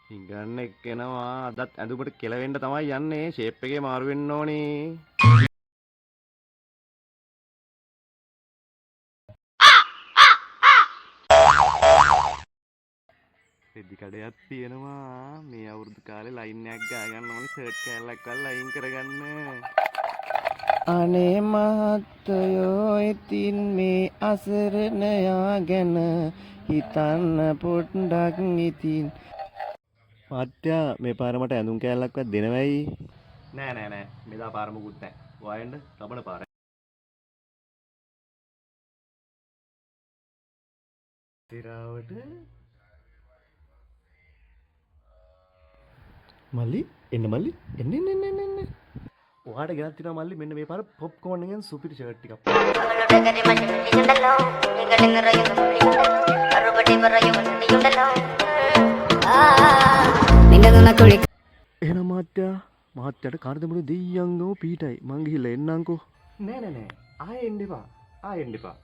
ඉගන්න එක්කෙනවා අදත් ඇඳුමට කෙලවෙන්න තමයි යන්නේ ෂේප් එකේ මාරු වෙන්න ඕනේ. රෙදි කඩයක් තියෙනවා මේ අවුරුදු කාලේ ලයින් එකක් ගා ගන්න ඕනේ ෂර්ට් කෑල්ලක් වල ලයින් කරගන්න. අනේ මහත්තයෝ ඉතින් මේ අසරණයා ගැන හිතන්න පොඩ්ඩක් ඉතින් මාත්‍යා මේ පාර මට ඇඳුම් කෑල්ලක්වත් දෙනවයි නෑ මෙදා පාර මුකුත් නෑ ඔයයන්ද ලබන පාර තිරාවට මල්ලි එන්න මල්ලි එන්න ඔයාට ගෙනත් තිනවා මල්ලි මෙන්න මේ පාර පොප්කෝර්න් එකෙන් සුපිරි ෂර්ට් ටිකක් එහෙනම් මහත්තයාට කාර්දමුණු දෙයියන්ගෝ පීටයි මං ගිහිල්ලා එන්නම්කෝ නෑ ආයෙ එන්න එපා